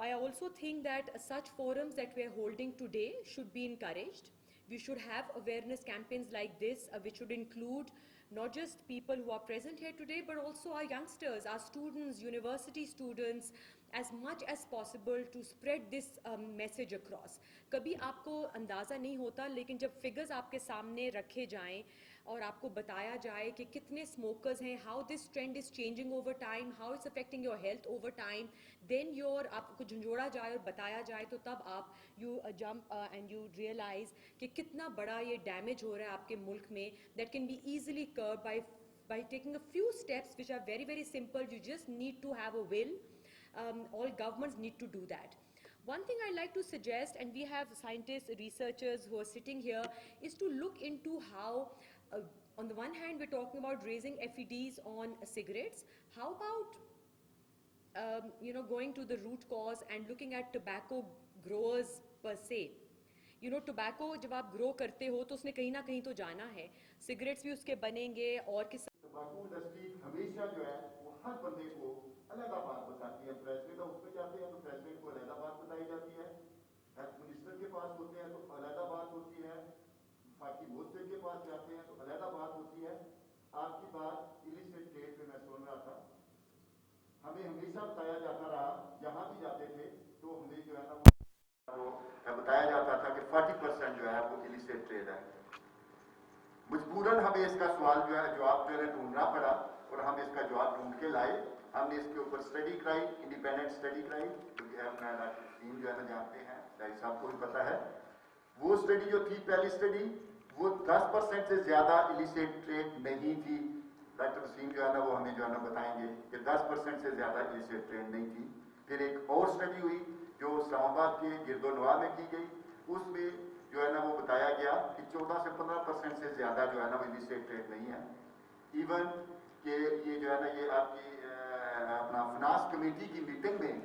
I also think that such forums that we are holding today should be encouraged. We should have awareness campaigns like this, which should include not just people who are present here today, but also our youngsters, our students, university students, as much as possible to spread this message across. कभी आपको अंदाज़ा नहीं होता, लेकिन जब figures आपके सामने रखे जाएं और आपको बताया जाए कि कितने smokers हैं, how this trend is changing over time, how it's affecting your health over time, then आपको झंझोड़ा जाए और बताया जाए, तो तब आप you jump and you realize कि कितना बड़ा ये damage हो रहा है आपके मुल्क में, that can be easily curbed by taking a few steps which are very, very simple. You just need to have a will. All governments need to do that. One thing I like to suggest, and we have scientists, researchers who are sitting here, is to look into how, on the one hand, we're talking about raising FEDs on cigarettes. How about, going to the root cause and looking at tobacco growers per se? Tobacco जब आप grow करते हो तो उसने कहीं ना कहीं तो जाना है. Cigarettes भी उसके बनेंगे और किस तंबाकू इंडस्ट्री हमेशा जो है वो हर बंदे को अलग बात बताती है. प्रेसिडेंट ऑफिस में जाते हैं तो प्रेसिडेंट को अलग बात बताई जाती है, हेल्थ मिनिस्टर के पास होते हैं तो अलग बात होती है, बाकी मोस्टर के पास जाते हैं तो अलग बात होती है. आपकी बात इलिसिट ट्रेड में मैं सुन रहा था, हमें हमेशा बताया जाता रहा, जहाँ भी जाते थे तो हमें जो है ना वो बताया जाता था कि 40% जो है वो इलिसिट ट्रेड है. मजबूरन हमें इसका सवाल जो है जवाब जो है ढूंढना पड़ा और हम इसका जवाब ढूंढ के लाए. हमने इसके ऊपर स्टडी कराई, इंडिपेंडेंट स्टडी कराई, क्योंकि हम टीम जो है ना जानते हैं, डाक्टर साहब को भी पता है. वो स्टडी जो थी, पहली स्टडी, वो 10% से ज़्यादा इलिसिट ट्रेड नहीं थी. डॉक्टर वसीम जो है ना वो हमें जो है ना बताएंगे कि 10% से ज़्यादा इलिसिट ट्रेड नहीं थी. फिर एक और स्टडी हुई जो इस्लामाबाद के गिरदोनवा में की गई, उसमें जो है ना वो बताया गया कि 14 से 15% से ज़्यादा जो है ना वो इलिसिट ट्रेड नहीं है. इवन कि ये जो है ना ये आपकी अपना फिनांस कमेटी की मीटिंग में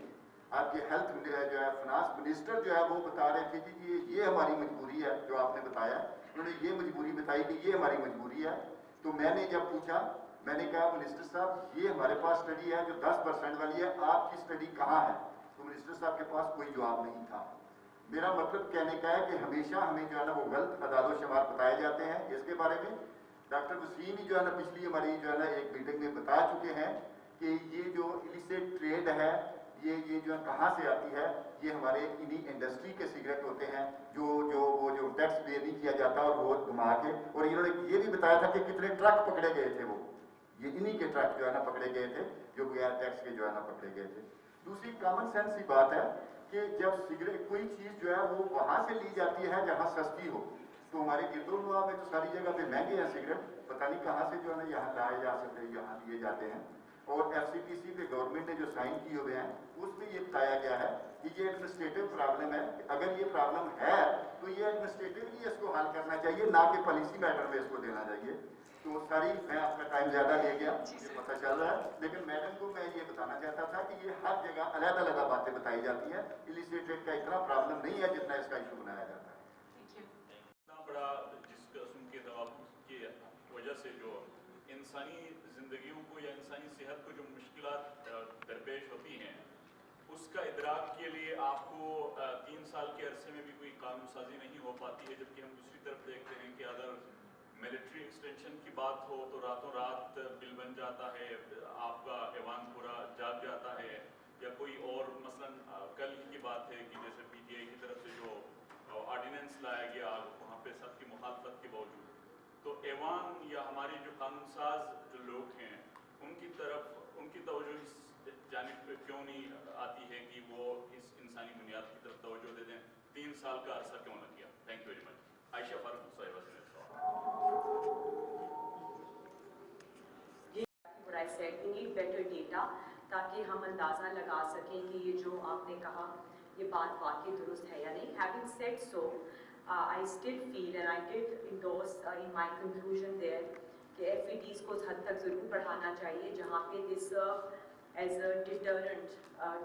आपके हेल्थ जो है फिनांस मिनिस्टर जो है वो बता रहे थे कि ये हमारी मजबूरी है. जो आपने बताया, उन्होंने ये मजबूरी बताई कि ये हमारी मजबूरी है. तो मैंने जब पूछा, मैंने कहा मिनिस्टर साहब ये हमारे पास स्टडी है जो 10% वाली है, आपकी स्टडी कहाँ है? तो मिनिस्टर साहब के पास कोई जवाब नहीं था. मेरा मतलब कहने का है कि हमेशा हमें जो है ना वो गलत अदाद शुमार बताए जाते हैं. इसके बारे में डॉक्टर वसीम ही जो है ना पिछली हमारी जो है ना एक मीटिंग में बता चुके हैं कि ये जो इलिसिट ट्रेड है ये जो कहाँ से आती है, ये हमारे इन्हीं इंडस्ट्री के सिगरेट होते हैं जो टैक्स पे नहीं किया जाता और वो घुमा के. और इन्होंने ये भी बताया था कि कितने ट्रक पकड़े गए थे, वो ये इन्हीं के ट्रक जो है ना पकड़े गए थे जो बगैर टैक्स के जो है ना पकड़े गए थे. दूसरी कॉमन सेंस की बात है कि जब सिगरेट कोई चीज़ जो है वो वहाँ से ली जाती है जहाँ सस्ती हो, तो हमारे गिरदोनवा में तो सारी जगह पे महंगे हैं सिगरेट, पता नहीं कहाँ से जो है ना यहाँ लाए जा सकते हैं, यहाँ लिए जाते हैं. और FCTC पे गवर्नमेंट ने जो साइन किए हुए हैं उसमें ये बताया गया है कि ये एडमिनिस्ट्रेटिव प्रॉब्लम है. अगर ये प्रॉब्लम है तो ये एडमिनिस्ट्रेटिवली इसको हल करना चाहिए, ना कि पॉलिसी मैटर में इसको देना चाहिए. तो सारी मैं आपका टाइम ज़्यादा ले गया, ये पता चल रहा है, लेकिन मैडम को मैं ये बताना चाहता था कि ये हर जगह अलग अलग बातें बताई जाती हैं. इलिसिट ट्रेड का इतना प्रॉब्लम नहीं है जितना इसका इशू बनाया जाता है. इतना बड़ा जिस किस्म के तवाफ़ुक़ की वजह से जो इंसानी ज़िंदगियों को या इंसानी सेहत को जो मुश्किलात दरपेश होती हैं, उसका इदराक के लिए आपको 3 साल के अरसे में भी कोई कानून साजी नहीं हो पाती है. जबकि हम दूसरी तरफ देखते हैं कि अगर मिलिट्री एक्सटेंशन की बात हो तो रातों रात बिल बन जाता है, आपका ऐवान पूरा जाग जाता है. या कोई और मसलन कल की बात है कि जैसे PTI की तरफ से जो ऑर्डिनेंस लाया गया वहाँ पे सबकी मुखालफत के बावजूद, तो ऐवान या हमारे जो कानून साज जो लोग हैं उनकी तवज्जो इस जानिब पे क्यों नहीं आती है कि वो इस इंसानी बुनियाद की तरफ तवज्जो दे दें? 3 साल का अरसा क्यों लग गया? Thank you very much. Ayesha Farooq साहिबा से What I said, we need تاکہ ہم اندازہ لگا سکیں کہ یہ جو آپ نے کہا یہ بات واقعی درست ہے یا نہیں. Having said so, I still feel and I did endorse in my conclusion there کہ FETs کو اس حد تک ضرور بڑھانا چاہیے جہاں پہ they serve as a deterrent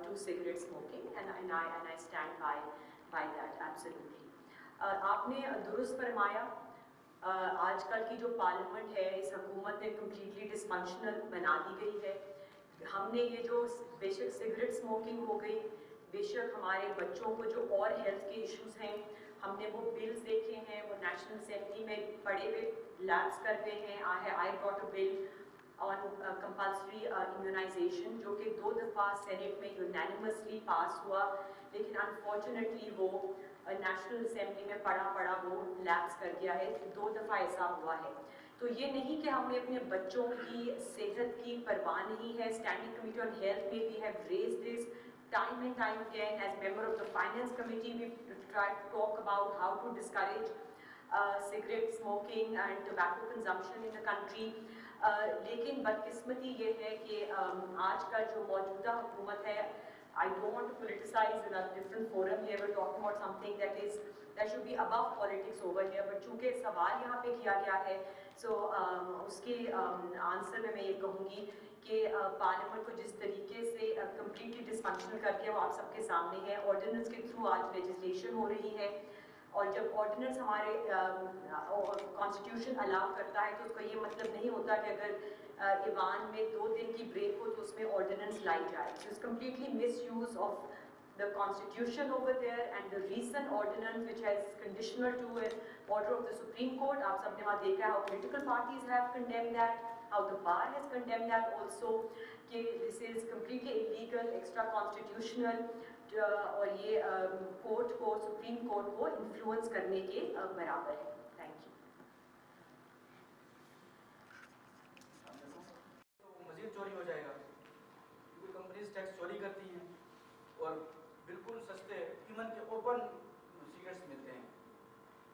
to cigarette smoking, and I stand by that absolutely. آپ نے درست فرمایا آج کل کی جو پارلیمنٹ ہے اس حکومت نے کمپلیٹلی ڈسفنکشنل بنا دی گئی ہے. ہم نے یہ جو بے شک سگریٹ اسموکنگ ہو گئی, بے شک ہمارے بچوں کو جو اور ہیلتھ کے ایشوز ہیں ہم نے وہ بلز دیکھے ہیں, وہ نیشنل اسمبلی میں پڑے ہوئے لیبس کر گئے ہیں. آئی بروٹ اے بل آن کمپلسری امیونائزیشن جو کہ 2 دفعہ سینٹ میں یونینیمسلی پاس ہوا, لیکن انفارچونیٹلی وہ نیشنل اسمبلی میں پڑا وہ لیپس کر گیا ہے. 2 دفعہ ایسا ہوا ہے. تو یہ نہیں کہ ہم نے اپنے بچوں کی صحت کی پرواہ نہیں ہے. اسٹینڈنگ کمیٹی آن ہیلتھ میں we have raise this time and time again. As member of the finance committee we tried to talk about how to discourage cigarette smoking and tobacco consumption in the country. لیکن بدقسمتی یہ ہے کہ آج کا جو موجودہ حکومت ہے, I don't want to politicize in a different forum here, we're talking about something that should be above politics over here, but چونکہ سوال یہاں پہ کیا گیا ہے so اس کے آنسر میں یہ کہوں گی کہ پارلیمنٹ کو جس طریقے سے کمپلیٹلی ڈسفنکشنل کر کے وہ آپ سب کے سامنے ہے. آرڈیننس کے تھرو آج لیجسلیشن ہو رہی ہے, اور جب آرڈیننس ہمارے کانسٹیٹیوشن الاؤ کرتا ہے تو اس کا یہ مطلب نہیں ہوتا کہ اگر ایوان میں 2 دن کی بریک ہو تو اس میں آرڈیننس لائی جائے. So it's completely misuse of the constitution over there, and the recent ordinance which has conditional to an order of the Supreme Court, aap sabne wahan dekha how political parties have condemned that, how the bar has condemned that also, ki this is completely illegal, extra constitutional, اور یہ court کو, supreme court کو influence کرنے کے برابر ہے. Thank you. مزید چوری ہو جائے گا کیونکہ کمپنیز ٹیکس چوری کرتی ہیں اور بالکل سستے ایون کے اوپن سگریٹس ملتے ہیں.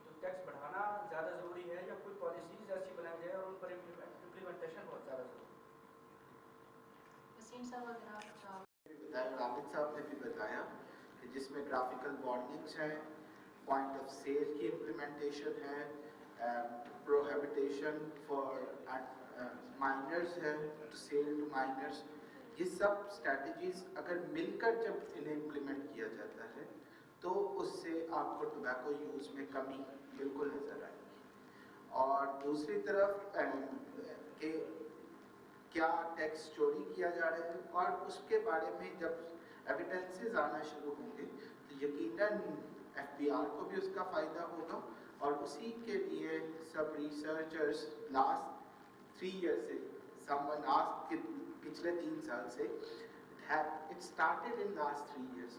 تو ٹیکس بڑھانا زیادہ ضروری ہے یا کوئی پالیسیز ایسی بنائی جائے اور ان پر امپلیمنٹیشن بہت زیادہ ضروری ہے. وسیم صاحب اگر آپ عابد صاحب نے بھی بتایا کہ جس میں گرافیکل وارننگس ہیں, پوائنٹ آف سیل کی امپلیمنٹیشن ہے, پروہیبیٹیشن فار مائنرز ہے, ٹو سیل ٹو مائنرز. یہ سب اسٹریٹجیز اگر مل کر جب انہیں امپلیمنٹ کیا جاتا ہے تو اس سے آپ کو ٹوبیکو یوز میں کمی بالکل نظر آئے گی. اور دوسری طرف کہ کیا ٹیکس چوری کیا جا رہا ہے, اور اس کے بارے میں جب ایویڈنسز آنا شروع ہوں گے تو یقیناً FBR کو بھی اس کا فائدہ ہوگا. اور اسی کے لیے سب ریسرچرز لاسٹ 3 years سے someone asked کہ پچھلے 3 سال سے it started in last 3 years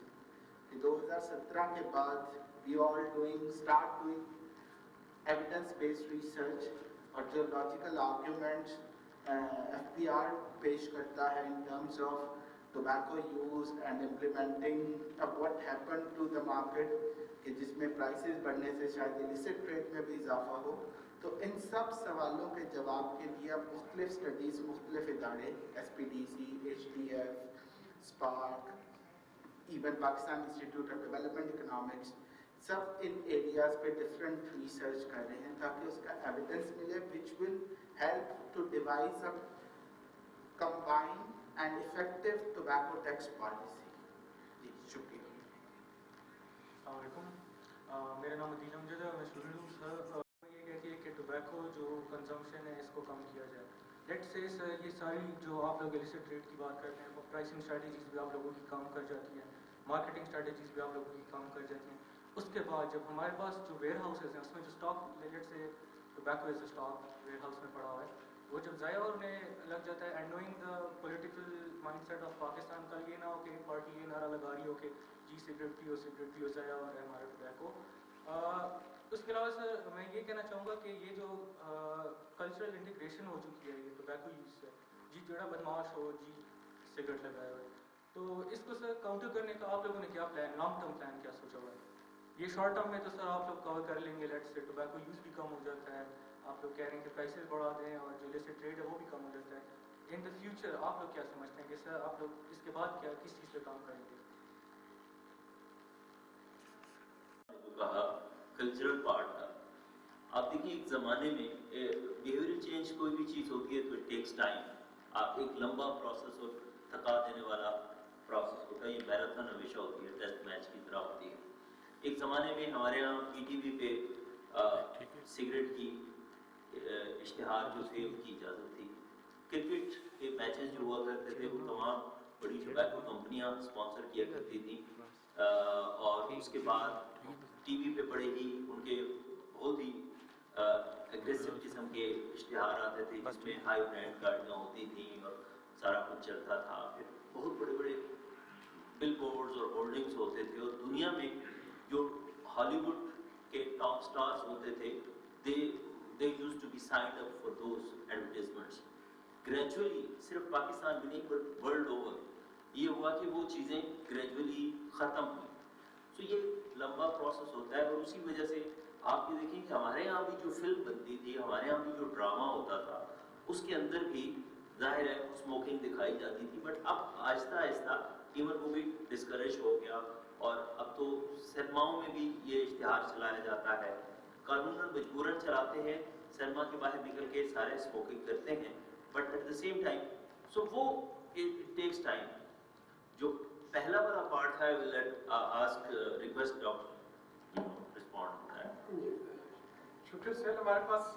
کہ 2017 کے بعد we all start doing evidence based research, اور جو لاجیکل آرگیومنٹس FBR پیش کرتا ہے in terms of tobacco use and implementing of what happened to the market, کہ جس میں پرائسز بڑھنے سے شاید illicit trade میں بھی اضافہ ہو. تو ان سب سوالوں کے جواب کے لیے اب مختلف اسٹڈیز, مختلف ادارے SPDC, HDF, SPARC, even Pakistan institute of development economics, sub in areas پہ ڈفرینٹ ریسرچ کر رہے ہیں تاکہ اس کا ایویڈنس ملے which will help to devise a combined and effective tobacco tax policy. جی شکریہ. السلام علیکم, میرا نام مدین امجد ہے, میں اسٹوڈنٹ ہوں. سر یہ کہتی ہے کہ ٹوبیکو جو کنزمپشن ہے اس کو کم کیا جائے. لیٹ سے سر یہ ساری جو آپ لوگ illicit ریٹ کی بات کرتے ہیں, پرائسنگ اسٹریٹجیز بھی آپ لوگوں کی کم کر جاتی ہیں, مارکیٹنگ اسٹریٹجیز بھی آپ لوگوں کی کم کر جاتی ہیں. اس کے بعد جب ہمارے پاس جو ویئر ہاؤسز ہیں اس میں جو اسٹاک لیٹ سے tobacco is stock where house میں پڑا ہوا ہے, وہ جب ضائع ہونے لگ جاتا ہے, and knowing the political mindset of Pakistan, کل یہ نہ ہو کہ ایک پارٹی یہ نعرہ لگا رہی ہو کہ جی سگریٹ پیو ضائع ہو رہا ہے ہمارا ٹوبیکو. اس کے علاوہ سر میں یہ کہنا چاہوں گا کہ یہ جو کلچرل انٹیگریشن ہو چکی ہے یہ ٹوبیکو یوز سے, جی جڑا بدماش ہو جی سگریٹ لگائے ہوئے, تو اس کو سر کاؤنٹر کرنے کا آپ لوگوں نے کیا پلان, لانگ ٹرم پلان کیا سوچا ہوا ہے؟ یہ شارٹ ٹرم میں تو سر آپ لوگ کور کر لیں گے, لیٹ سے ٹوبیکو یوز بھی کم ہو جاتا ہے, آپ لوگ کہہ رہے ہیں کہ پرائسز بڑھا دیں اور جو illicit ٹریڈ ہے وہ بھی کم ہو جاتا ہے, इन द फ्यूचर आप लोग क्या समझते हैं कि सर आप लोग इसके बाद क्या किस चीज़ पे काम करेंगे? कहा कल्चरल पार्ट था। आप देखिए एक ज़माने में बिहेवियरल चेंज कोई भी चीज़ होती है तो इट टेक्स टाइम। आप एक लंबा प्रोसेस और थका देने वाला प्रोसेस होता है, ये मैराथन हमेशा होती है, टेस्ट मैच की तरह होती है। एक ज़माने में हमारे यहाँ PTV पे सिगरेट की इश्तिहार जो थे उनकी इजाज़त थी। क्रिकेट के मैचेस जो हुआ करते थे वो तमाम बड़ी टोबैको कंपनियां स्पॉन्सर किया करती थी, और उसके बाद टीवी पे बड़े ही उनके बहुत ही एग्रेसिव किस्म के इश्तिहार आते थे जिसमें हाई ब्रांड गाड़ियाँ होती थी और सारा कुछ चलता था। फिर बहुत बड़े बड़े बिल बोर्ड्स और होल्डिंग्स होते थे, और दुनिया में जो हॉलीवुड के टॉप स्टार्स होते थे they used to be signed up for those advertisements. Gradually सिर्फ पाकिस्तान में नहीं but world over ये हुआ कि वो चीज़ें gradually ख़त्म हुई। तो ये लंबा प्रोसेस होता है, और उसी वजह से आप ये देखें कि हमारे यहाँ भी जो फिल्म बनती थी, हमारे यहाँ भी जो ड्रामा होता था, उसके अंदर भी जाहिर है स्मोकिंग दिखाई जाती थी, बट अब आहिस्ता आहिस्ता इवन वो भी डिस्करेज हो गया, और अब तो सिनेमाओं में भी ये इश्तिहार चलाया जाता है, कानूनन मजबूरन चलाते हैं, सिनेमा के बाहर निकल के सारे स्मोकिंग करते हैं, but at the same time so वो इट टेक्स टाइम। जो पहला वाला पार्ट है, will ask request doctor respond to that. शुक्रिया सर। हमारे पास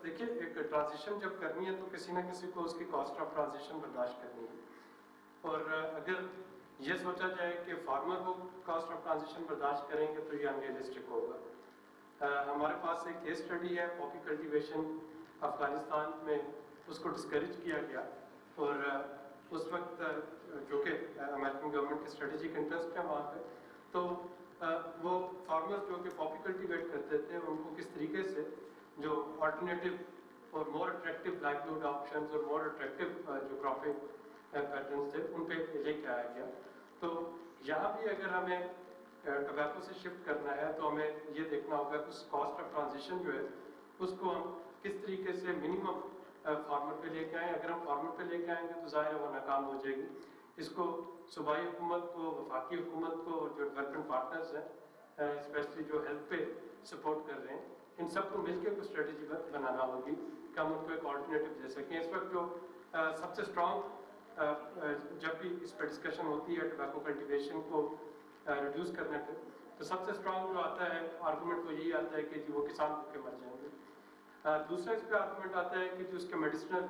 देखिए एक ट्रांजिशन जब करनी है तो किसी न किसी को उसकी कॉस्ट ऑफ ट्रांजिशन बर्दाश्त करनी है, और अगर ये सोचा जाए कि फार्मर को कॉस्ट ऑफ ट्रांजिशन बर्दाश्त करेंगे तो ये अनरियलिस्टिक होगा। हमारे पास एक केस स्टडी है, पॉपी कल्टीवेशन अफगानिस्तान में उसको डिस्करेज किया गया, और उस वक्त जो कि अमेरिकन गवर्नमेंट के स्ट्रेटेजिक इंटरेस्ट है वहाँ पे, तो वो फार्मर्स जो कि पॉपी कल्टीवेट करते थे उनको किस तरीके से जो अल्टरनेटिव और मोर अट्रैक्टिव लाइवलीहुड ऑप्शंस और मोर अट्रैक्टिव जो क्रॉपिंग पैटर्न्स थे उन पे लेके आया गया। तो यहाँ भी अगर हमें टोबैको से शिफ्ट करना है तो हमें ये देखना होगा कि उस कॉस्ट ऑफ ट्रांजिशन जो है उसको हम किस तरीके से मिनिमम फार्मर पे लेके आएँ। अगर हम फार्मर पे लेके आएंगे तो ज़ाहिर है वो नाकाम हो जाएगी। इसको सूबाई हुकूमत को, वफाकी हुकूमत को, और जो डेवलपमेंट पार्टनर्स हैं स्पेशली जो हेल्थ पे सपोर्ट कर रहे हैं, इन सब को मिलकर कोई स्ट्रेटजी बनाना होगी कि हम उनको एक ऑल्टरनेटिव दे सकें। इस वक्त जो सबसे स्ट्रॉन्ग जब भी इस पर डिस्कशन होती है टोबैको कल्टीवेशन को रिड्यूस करने पे, तो सबसे स्ट्रॉन्ग जो आता है आर्गूमेंट वो यही आता है कि जी वो किसान भूखे मर जाएंगे। दूसरा इस पर आर्गूमेंट आता है कि जो उसके मेडिसिनल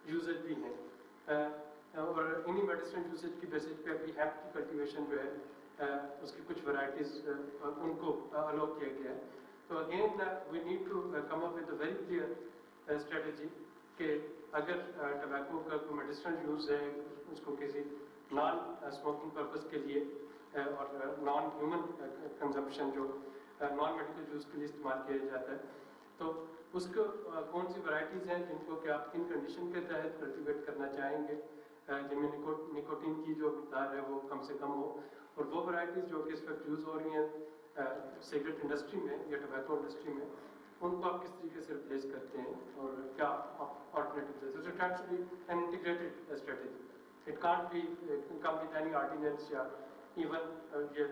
यूजेज भी हैं, और इन्हीं मेडिसिनल यूसेज की बेसिस पे अभी हेम्प की कल्टीवेशन जो है उसकी कुछ वैरायटीज़ उनको अलाउ किया गया है। तो again we need to come up with a very clear strategy कि अगर टबैको का कोई मेडिसिनल यूज़ है उसको किसी नॉन स्मोकिंग पर्पस के लिए और नॉन ह्यूमन कंजम्पशन जो नॉन मेडिकल यूज़ के लिए इस्तेमाल किया जाता है, तो उसको कौन सी वैरायटीज़ हैं जिनको कि आप किन कंडीशन के तहत कल्टीवेट करना चाहेंगे जिनमें निकोटीन की जो मिकदार है वो कम से कम हो, और वो वैरायटीज़ जो कि इस वक्त यूज़ हो रही हैं सिगरेट इंडस्ट्री में या टबैको इंडस्ट्री में, उनको आप किस तरीके से रिप्लेस करते हैं और क्या ऑल्टरनेटिव देते हैं। So it has to be an integrated strategy. It can't be come with any ordinance या इवन ये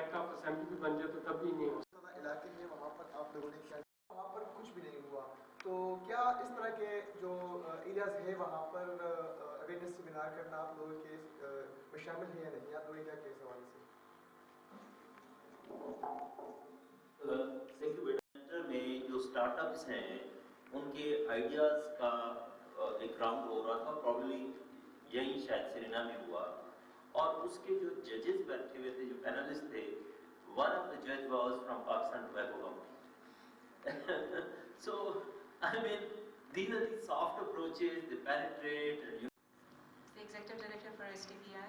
एक्ट ऑफ असेंबली भी बन जाए तो तब भी नहीं हो सकता। इलाके में वहाँ पर आप लोगों ने क्या, वहाँ पर कुछ भी नहीं हुआ, तो क्या इस तरह के जो एरियाज है वहाँ पर अवेयरनेस सेमिनार करना आप लोगों के में शामिल है या नहीं, आप लोगों क्या के सवाल से? सेंटर में जो स्टार्टअप्स हैं उनके आइडियाज़ का एक राउंड हो रहा था, प्रॉब्ली यही शायद सेरेना में हुआ, और उसके जो जजेस बैठे हुए थे, जो पैनलिस्ट थे, वन ऑफ द जज was from Pakistan tobacco company. So I mean, these are the soft approaches, they penetrate, and The Executive Director for STPI.